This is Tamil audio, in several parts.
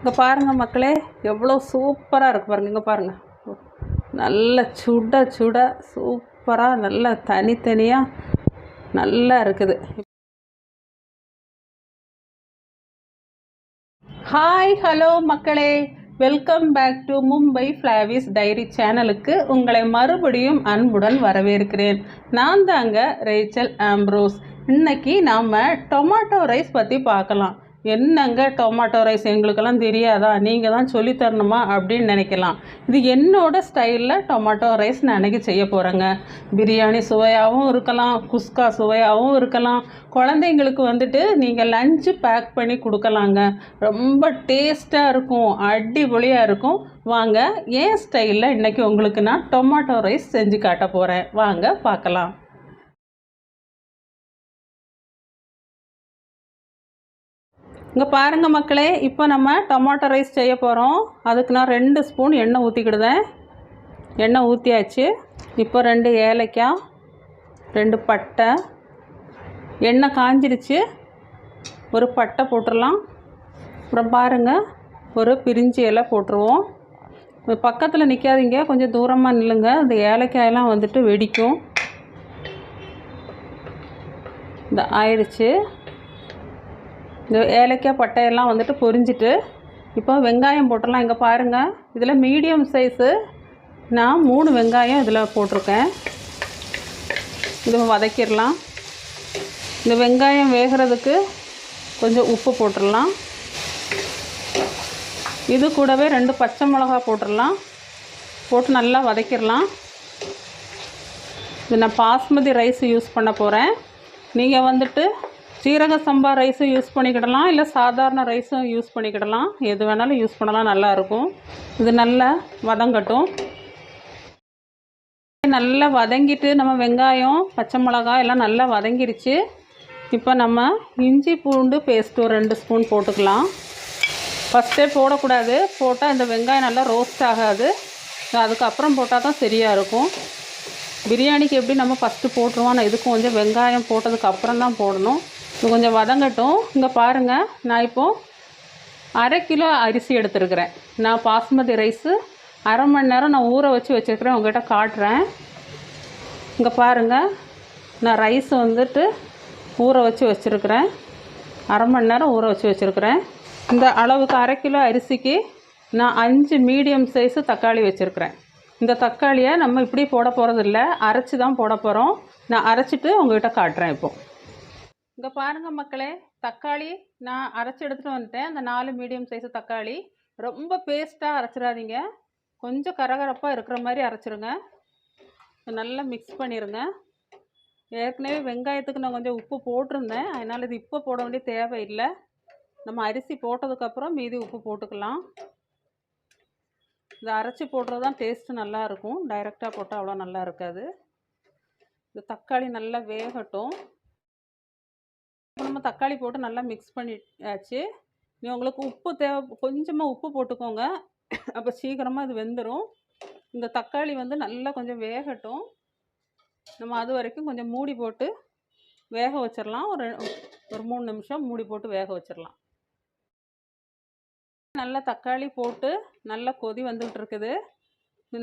இங்கே பாருங்கள் மக்களே, எவ்வளோ சூப்பராக இருக்குது பாருங்கள். இங்கே பாருங்கள், நல்ல சுட சுட சூப்பராக நல்ல தனித்தனியாக நல்லா இருக்குது. ஹாய் ஹலோ மக்களே, welcome back to Mumbai Flavis diary சேனலுக்கு உங்களை மறுபடியும் அன்புடன் வரவேற்கிறேன். நான் தாங்க ரேச்சல் ஆம்ப்ரோஸ். இன்னைக்கு நாம் டொமேட்டோ ரைஸ் பற்றி பார்க்கலாம். என்னங்க டொமேட்டோ ரைஸ் எங்களுக்கெல்லாம் தெரியாதா, நீங்கள் தான் சொல்லித்தரணுமா அப்படின்னு நினைக்கலாம். இது என்னோட ஸ்டைலில் டொமேட்டோ ரைஸ் நான் அன்றைக்கி செய்ய போகிறேங்க. பிரியாணி சுவையாகவும் இருக்கலாம், குஸ்கா சுவையாகவும் இருக்கலாம். குழந்தைங்களுக்கு வந்துட்டு நீங்கள் லஞ்சு பேக் பண்ணி கொடுக்கலாங்க. ரொம்ப டேஸ்ட்டாக இருக்கும், அடிபொலியாக இருக்கும். வாங்க, என் ஸ்டைலில் இன்றைக்கி உங்களுக்கு நான் டொமேட்டோ ரைஸ் செஞ்சு காட்ட போகிறேன். வாங்க பார்க்கலாம். இங்கே பாருங்கள் மக்களே, இப்போ நம்ம டொமேட்டோ ரைஸ் செய்ய போகிறோம். அதுக்கு நான் 2 ஸ்பூன் எண்ணெய் ஊற்றிக்கிடுதேன். எண்ணெய் ஊற்றியாச்சு. இப்போ 2 ஏலக்காய், 2 பட்டை. எண்ணெய் காஞ்சிருச்சு. ஒரு பட்டை போட்டுடலாம். அப்புறம் பாருங்கள், ஒரு பிரிஞ்சி இலை போட்டுருவோம். பக்கத்தில் நிற்காதீங்க, கொஞ்சம் தூரமாக நில்லுங்க. இந்த ஏலக்காயெல்லாம் வந்துட்டு வெடிக்கும். இந்த ஆயிடுச்சு. இந்த ஏலக்காய் பட்டையெல்லாம் வந்துட்டு பொரிஞ்சிட்டு இப்போ வெங்காயம் போட்டுடலாம். இங்கே பாருங்கள், இதில் மீடியம் சைஸு நான் 3 வெங்காயம் இதில் போட்டிருக்கேன். இதை வதக்கிடலாம். இந்த வெங்காயம் வேகிறதுக்கு கொஞ்சம் உப்பு போட்டுடலாம். இது கூடவே 2 பச்சை மிளகா போட்டுடலாம். போட்டு நல்லா வதக்கிடலாம். இது நான் பாஸ்மதி ரைஸ் யூஸ் பண்ண போகிறேன். நீங்கள் வந்துட்டு சீரக சம்பா ரைஸும் யூஸ் பண்ணிக்கிடலாம், இல்லை சாதாரண ரைஸும் யூஸ் பண்ணிக்கிடலாம். எது வேணாலும் யூஸ் பண்ணலாம், நல்லாயிருக்கும். இது நல்லா வதங்கட்டும். நல்லா வதங்கிட்டு நம்ம வெங்காயம் பச்சை மிளகாய் எல்லாம் நல்லா வதங்கிருச்சு. இப்போ நம்ம இஞ்சி பூண்டு பேஸ்ட்டு ஒரு 2 ஸ்பூன் போட்டுக்கலாம். ஃபஸ்ட்டே போடக்கூடாது, போட்டால் இந்த வெங்காயம் நல்லா ரோஸ்ட் ஆகாது. அதுக்கப்புறம் போட்டால் தான் சரியாக இருக்கும். பிரியாணிக்கு எப்படி நம்ம ஃபஸ்ட்டு போட்டுருவோம், நான் இதுக்கு கொஞ்சம் வெங்காயம் போட்டதுக்கு அப்புறம் தான் போடணும். இது கொஞ்சம் வதங்கட்டும். இங்கே பாருங்கள், நான் இப்போது 1/2 கிலோ அரிசி எடுத்துருக்கிறேன். நான் பாஸ்மதி ரைஸு 1/2 மணி நேரம் நான் ஊற வச்சு வச்சுருக்கிறேன், உங்கள்கிட்ட காட்டுறேன். இங்கே பாருங்கள், நான் ரைஸ் வந்துட்டு ஊற வச்சு வச்சுருக்கிறேன். 1/2 மணி நேரம் ஊற வச்சு வச்சுருக்கிறேன். இந்த அளவுக்கு 1/2 கிலோ அரிசிக்கு நான் 5 மீடியம் சைஸு தக்காளி வச்சுருக்கிறேன். இந்த தக்காளியை நம்ம இப்படி போட போகிறதில்ல, அரைச்சி தான் போட போகிறோம். நான் அரைச்சிட்டு உங்கள்கிட்ட காட்டுறேன். இப்போது இங்கே பாருங்கள் மக்களே, தக்காளி நான் அரைச்சி எடுத்துகிட்டு வந்துட்டேன். அந்த 4 மீடியம் சைஸு தக்காளி. ரொம்ப பேஸ்ட்டாக அரைச்சிடாதீங்க, கொஞ்சம் கரகரப்பாக இருக்கிற மாதிரி அரைச்சிருங்க. நல்லா மிக்ஸ் பண்ணிடுங்க. ஏற்கனவே வெங்காயத்துக்கு நான் கொஞ்சம் உப்பு போட்டிருந்தேன், அதனால் இது இப்போ போட வேண்டிய தேவையில்லை. நம்ம அரிசி போட்டதுக்கப்புறம் மீதி உப்பு போட்டுக்கலாம். இதை அரைச்சி போடுறது தான் டேஸ்ட்டு நல்லாயிருக்கும், டைரெக்டாக போட்டால் அவ்வளோ நல்லா இருக்காது. இந்த தக்காளி நல்லா வேகட்டும். நம்ம தக்காளி போட்டு நல்லா மிக்ஸ் பண்ணியாச்சு. நீ உங்களுக்கு உப்பு தேவை, கொஞ்சமாக உப்பு போட்டுக்கோங்க, அப்போ சீக்கிரமாக இது வெந்துடும். இந்த தக்காளி வந்து நல்லா கொஞ்சம் வேகட்டும். நம்ம அது வரைக்கும் கொஞ்சம் மூடி போட்டு வேக வச்சிடலாம். ஒரு 3 நிமிஷம் மூடி போட்டு வேக வச்சிடலாம். நல்லா தக்காளி போட்டு நல்லா கொதி வந்துகிட்டு இருக்குது.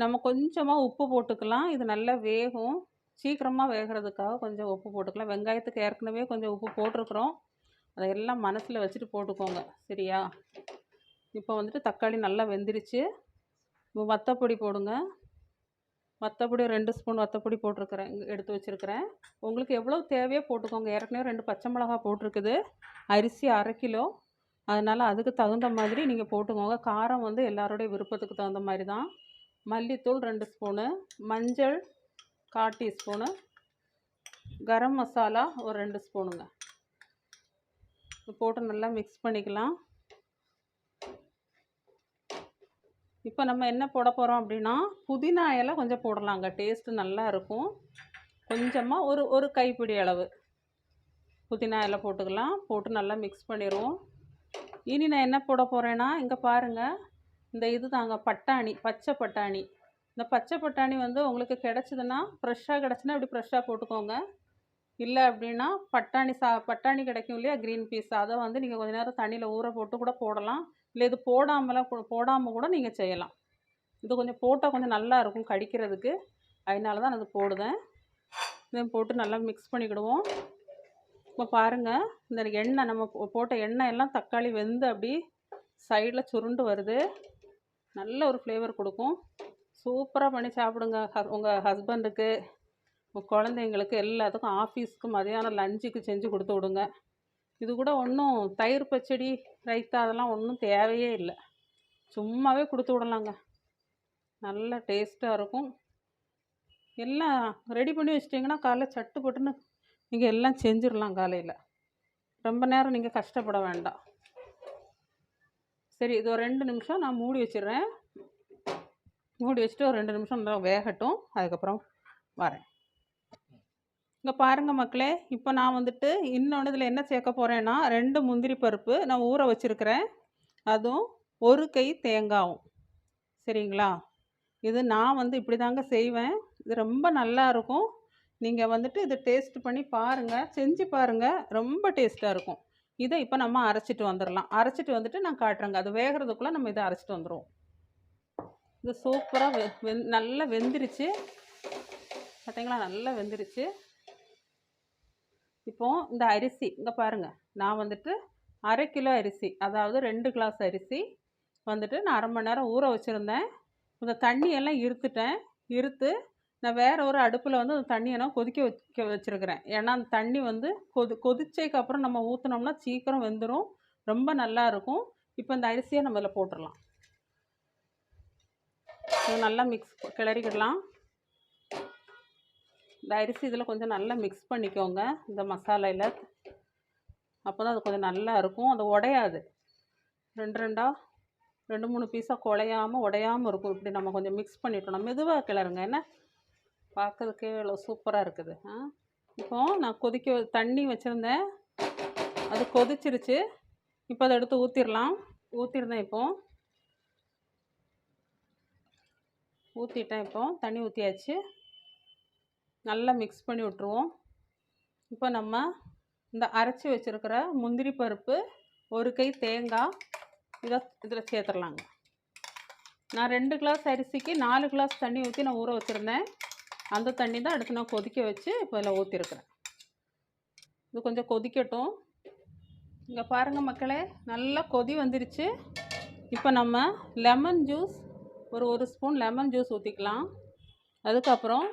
நம்ம கொஞ்சமாக உப்பு போட்டுக்கலாம். இது நல்லா வேகும். சீக்கிரமாக வேகிறதுக்காக கொஞ்சம் உப்பு போட்டுக்கலாம். வெங்காயத்துக்கு ஏற்கனவே கொஞ்சம் உப்பு போட்டிருக்குறோம், அதையெல்லாம் மனசில் வச்சுட்டு போட்டுக்கோங்க, சரியா? இப்போ வந்துட்டு தக்காளி நல்லா வெந்துருச்சு. இப்போ வத்தப்பொடி போடுங்க. வத்தப்பொடி 2 ஸ்பூன் வத்தப்பொடி போட்டிருக்கிறேன், எடுத்து வச்சுருக்கிறேன். உங்களுக்கு எவ்வளோ தேவையோ போட்டுக்கோங்க. ஏற்கனவே 2 பச்சை மிளகா போட்டிருக்குது. அரிசி 1/2 கிலோ, அதனால் அதுக்கு தகுந்த மாதிரி நீங்கள் போட்டுக்கோங்க. காரம் வந்து எல்லாரோடைய விருப்பத்துக்கு தகுந்த மாதிரி தான். மல்லித்தூள் 2 ஸ்பூனு, மஞ்சள் 1/4 டீஸ்பூனு, கரம் மசாலா ஒரு 2 ஸ்பூனுங்க. போட்டு நல்லா மிக்ஸ் பண்ணிக்கலாம். இப்போ நம்ம என்ன போட போகிறோம் அப்படின்னா, புதினா இலை கொஞ்சம் போடலாங்க, டேஸ்ட்டு நல்லா இருக்கும். கொஞ்சமாக ஒரு கைப்பிடி அளவு புதினா இலை போட்டுக்கலாம். போட்டு நல்லா மிக்ஸ் பண்ணிடுவோம். இனி நான் என்ன போட போகிறேன்னா, இங்கே பாருங்கள், இந்த இது தாங்க பட்டாணி, பச்சை பட்டாணி. இந்த பச்சை பட்டாணி வந்து உங்களுக்கு கிடச்சிதுன்னா, ஃப்ரெஷ்ஷாக கிடச்சின்னா இப்படி ஃப்ரெஷ்ஷாக போட்டுக்கோங்க. இல்லை அப்படின்னா பட்டாணி கிடைக்கும் இல்லையா, க்ரீன் பீஸ், அதை வந்து நீங்கள் கொஞ்சம் நேரம் தண்ணியில் ஊற போட்டு கூட போடலாம். இல்லை இது போடாமல் கூட நீங்கள் செய்யலாம். இது கொஞ்சம் போட்டால் கொஞ்சம் நல்லா இருக்கும் கடிக்கிறதுக்கு, அதனால தான் நான் இது போடுதேன். இதை போட்டு நல்லா மிக்ஸ் பண்ணிக்கிடுவோம். இப்போ பாருங்கள், இந்த எண்ணெய் நம்ம போட்ட எண்ணெய் எல்லாம் தக்காளி வெந்து அப்படி சைடில் சுருண்டு வருது. நல்ல ஒரு ஃப்ளேவர் கொடுக்கும். சூப்பராக பண்ணி சாப்பிடுங்க. உங்கள் ஹஸ்பண்டுக்கு, உங்கள் குழந்தைங்களுக்கு, எல்லாத்துக்கும், ஆஃபீஸ்க்கு, மதியானம் லஞ்சுக்கு செஞ்சு கொடுத்து விடுங்க. இது கூட ஒன்றும் தயிர் பச்சடி, ரைத்தா அதெல்லாம் ஒன்றும் தேவையே இல்லை. சும்மாவே கொடுத்து விடலாங்க. நல்ல டேஸ்ட்டாக இருக்கும். எல்லாம் ரெடி பண்ணி வச்சிட்டிங்கன்னா காலைல சட்டு போட்டுன்னு நீங்கள் எல்லாம் செஞ்சிடலாம். காலையில் ரொம்ப நேரம் நீங்கள் கஷ்டப்பட வேண்டாம். சரி, இது ஒரு 2 நிமிஷம் நான் மூடி வச்சிடுறேன். மூடி வச்சுட்டு ஒரு 2 நிமிஷம் நல்லா வேகட்டும். அதுக்கப்புறம் வரேன். இங்கே பாருங்கள் மக்களே, இப்போ நான் வந்துட்டு இன்னொன்று இதில் என்ன சேர்க்க போகிறேன்னா 2 முந்திரி பருப்பு நான் ஊற வச்சுருக்கிறேன். அதுவும் 1 கை தேங்காயும். சரிங்களா? இது நான் வந்து இப்படி தாங்க செய்வேன். இது ரொம்ப நல்லா இருக்கும். நீங்கள் வந்துட்டு இதை டேஸ்ட் பண்ணி பாருங்கள், செஞ்சு பாருங்கள். ரொம்ப டேஸ்ட்டாக இருக்கும். இதை இப்போ நம்ம அரைச்சிட்டு வந்துடலாம். அரைச்சிட்டு வந்துட்டு நான் காட்டுறேங்க. அது வேகிறதுக்குள்ளே நம்ம இதை அரைச்சிட்டு வந்துடுவோம். இது சூப்பராக நல்லா வெந்துருச்சு. பார்த்தீங்களா? நல்லா வெந்துருச்சு. இப்போது இந்த அரிசி இங்கே பாருங்கள், நான் வந்துட்டு 1/2 கிலோ அரிசி, அதாவது 2 கிளாஸ் அரிசி வந்துட்டு நான் 1/2 மணி நேரம் ஊற வச்சுருந்தேன். இந்த தண்ணியெல்லாம் இருத்து நான் வேறு ஒரு அடுப்பில் வந்து அந்த தண்ணியெல்லாம் கொதிக்க வச்சுருக்கிறேன். ஏன்னா அந்த தண்ணி வந்து கொதிச்சதுக்கு அப்புறம் நம்ம ஊற்றினோம்னா சீக்கிரம் வெந்துடும், ரொம்ப நல்லா இருக்கும். இப்போ இந்த அரிசியை நம்ம இதில் போட்டுடலாம். நல்லா கிளறிக்கிடலாம். இந்த அரிசி இதில் கொஞ்சம் நல்லா மிக்ஸ் பண்ணிக்கோங்க இந்த மசாலையில். அப்போ தான் அது கொஞ்சம் நல்லா இருக்கும். அது உடையாது. 2-3 பீஸாக உடையாமல் இருக்கும். இப்படி நம்ம கொஞ்சம் மிக்ஸ் பண்ணிட்டோம். நம்ம மெதுவாக கிளறுங்க. என்ன பார்க்கறதுக்கே இவ்வளோ சூப்பராக இருக்குது. இப்போது நான் தண்ணி வச்சுருந்தேன், அது கொதிச்சிருச்சு. இப்போ அதை எடுத்து ஊற்றிருந்தேன். ஊற்றிட்டேன். இப்போது தண்ணி ஊற்றியாச்சு. நல்லா மிக்ஸ் பண்ணி விட்ருவோம். இப்போ நம்ம இந்த அரைச்சி வச்சுருக்கிற முந்திரி பருப்பு, 1 கை தேங்காய் இதில் சேர்த்துடலாங்க. நான் 2 கிளாஸ் அரிசிக்கு 4 கிளாஸ் தண்ணி ஊற்றி நான் ஊற வச்சுருந்தேன். அந்த தண்ணி தான் எடுத்து நான் கொதிக்க வச்சு இப்போ இதில் ஊற்றிருக்கிறேன். இது கொஞ்சம் கொதிக்கட்டும். இங்கே பாருங்கள் மக்களே, நல்லா கொதி வந்துருச்சு. இப்போ நம்ம லெமன் ஜூஸ் ஒரு ஸ்பூன் லெமன் ஜூஸ் ஊற்றிக்கலாம். அதுக்கப்புறம்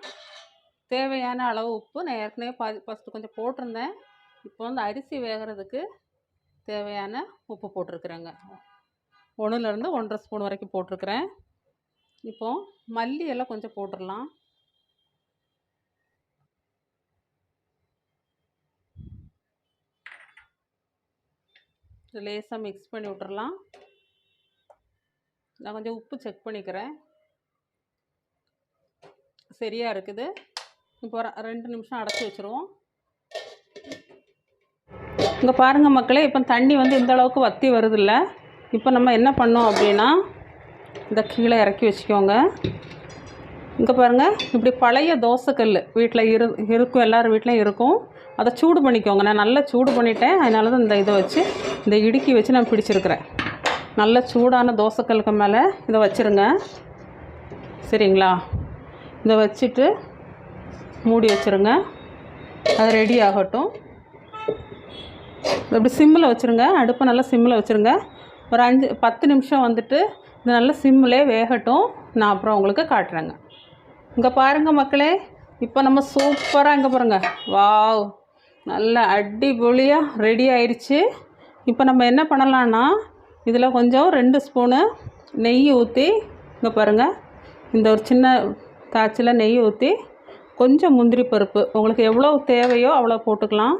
தேவையான அளவு உப்பு. நான் ஏற்கனவே ஃபஸ்ட்டு கொஞ்சம் போட்டிருந்தேன். இப்போ வந்து அரிசி வேகிறதுக்கு தேவையான உப்பு போட்டிருக்குறேங்க. 1லேருந்து 1.5 ஸ்பூன் வரைக்கும் போட்டிருக்கிறேன். இப்போது மல்லி எல்லாம் கொஞ்சம் போட்டுடலாம். லேசாக மிக்ஸ் பண்ணி விட்டுறலாம். நான் கொஞ்சம் உப்பு செக் பண்ணிக்கிறேன், சரியாக இருக்குது. இப்போ 2 நிமிஷம் அடைச்சி வச்சுருவோம். இங்கே பாருங்கள் மக்களே, இப்போ தண்ணி வந்து இந்த அளவுக்கு வற்றி வருதில்ல. இப்போ நம்ம என்ன பண்ணோம் அப்படின்னா, இந்த கீழே இறக்கி வச்சுக்கோங்க. இங்கே பாருங்கள், இப்படி பழைய தோசைக்கல் வீட்டில் இருக்கும், எல்லார் வீட்லேயும் இருக்கும். அதை சூடு பண்ணிக்கோங்க. நான் நல்லா சூடு பண்ணிட்டேன். அதனால தான் இதை வச்சு இந்த இடுக்கி வச்சு நான் பிடிச்சிருக்கிறேன். நல்ல சூடான தோசைக்கல்லுக்கு மேலே இதை வச்சுருங்க. சரிங்களா? இதை வச்சுட்டு மூடி வச்சுருங்க. அது ரெடி ஆகட்டும். அப்படி சிம்மில் வச்சுருங்க. அடுப்பை நல்லா சிம்மில் வச்சுருங்க. ஒரு 5-10 நிமிஷம் வந்துட்டு இது நல்லா சிம்மிலே வேகட்டும். நான் அப்புறம் உங்களுக்கு காட்டுறேங்க. இங்கே பாருங்கள் மக்களே, இப்போ நம்ம சூப்பராக இங்கே பாருங்கள், வாவ், நல்லா அடிபொலியாக ரெடி ஆயிடுச்சு. இப்போ நம்ம என்ன பண்ணலான்னா, இதில் கொஞ்சம் 2 ஸ்பூனு நெய் ஊற்றி, இங்கே பாருங்கள், இந்த ஒரு சின்ன காய்ச்சில் நெய் ஊற்றி கொஞ்சம் முந்திரி பருப்பு உங்களுக்கு எவ்வளோ தேவையோ அவ்வளோ போட்டுக்கலாம்.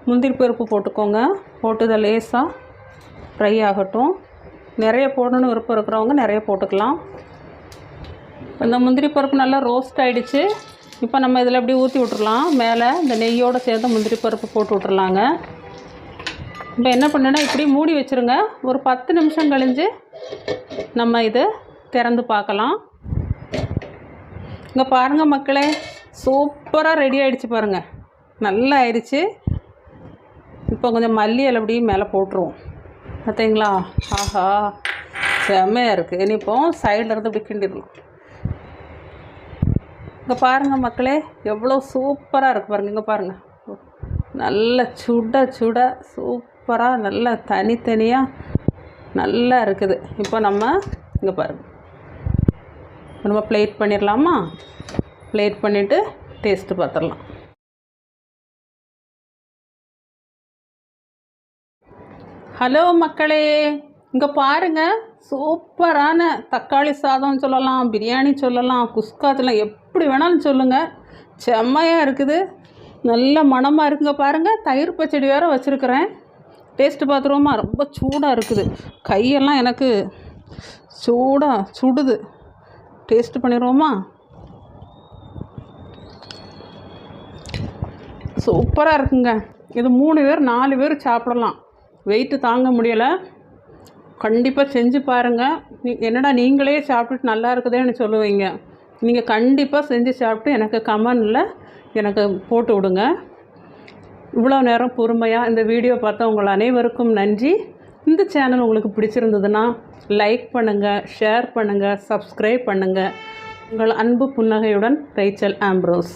முந்திரி பருப்பு போட்டுக்கோங்க. போட்டு இதை லேசாக ஃப்ரை ஆகட்டும். நிறைய போடணுன்னு விருப்பம் இருக்கிறவங்க நிறைய போட்டுக்கலாம். இந்த முந்திரி பருப்பு நல்லா ரோஸ்ட் ஆகிடுச்சு. இப்போ நம்ம இதில் எப்படி ஊற்றி விட்றலாம். மேலே இந்த நெய்யோடு சேர்த்து முந்திரி பருப்பு போட்டு விட்றலாங்க. இப்போ என்ன பண்ணுன்னா, இப்படி மூடி வச்சுருங்க. ஒரு 10 நிமிஷம் கழிஞ்சு நம்ம இதை திறந்து பார்க்கலாம். இங்கே பாருங்கள் மக்களே, சூப்பராக ரெடி ஆகிடுச்சு பாருங்கள், நல்லா ஆயிடுச்சு. இப்போ கொஞ்சம் மல்லி இலை அப்படியே மேலே போட்டுருவோம். பார்த்தீங்களா? ஆஹா, செம்மையாக இருக்குது. இனிப்போ சைடில் இருந்து இப்படி கிண்டிடலாம். இங்கே பாருங்கள் மக்களே, எவ்வளோ சூப்பராக இருக்குது பாருங்கள். இங்கே பாருங்கள், நல்ல சுட சுட சூப்பராக நல்லா தனித்தனியாக நல்லா இருக்குது. இப்போ நம்ம இங்கே பாருங்கள், நம்ம பிளேட் பண்ணிடலாமா? பிளேட் பண்ணிவிட்டு டேஸ்ட்டு பார்த்துடலாம். ஹலோ மக்களே, இங்கே பாருங்கள், சூப்பரான தக்காளி சாதம் சொல்லலாம், பிரியாணி சொல்லலாம், குஸ்கா சொல்லலாம், எப்படி வேணாலும் சொல்லுங்கள், செம்மையாக இருக்குது. நல்ல மணமாக இருக்குங்க. பாருங்கள், தயிர் பச்சடி வேறு வச்சுருக்கிறேன். டேஸ்ட்டு பார்த்துருவோமா? ரொம்ப சூடாக இருக்குது, கையெல்லாம் எனக்கு சூடாக சுடுது. டேஸ்ட்டு பண்ணிடுவோமா? சூப்பராக இருக்குங்க. இது 3 பேர் 4 பேர் சாப்பிடலாம். வெயிட்டு தாங்க முடியலை. கண்டிப்பாக செஞ்சு பாருங்கள். என்னடா நீங்களே சாப்பிட்டுட்டு நல்லா இருக்குதேன்னு சொல்லுவீங்க. நீங்கள் கண்டிப்பாக செஞ்சு சாப்பிட்டு எனக்கு கமெண்டில் எனக்கு போட்டு விடுங்க. இவ்வளோ நேரம் பொறுமையாக இந்த வீடியோ பார்த்த உங்கள் அனைவருக்கும் நன்றி. இந்த சேனல் உங்களுக்கு பிடிச்சிருந்ததுன்னா லைக் பண்ணுங்கள், ஷேர் பண்ணுங்கள், சப்ஸ்கிரைப் பண்ணுங்கள். உங்கள் அன்பு புன்னகையுடன் ரேச்சல் ஆம்ப்ரோஸ்.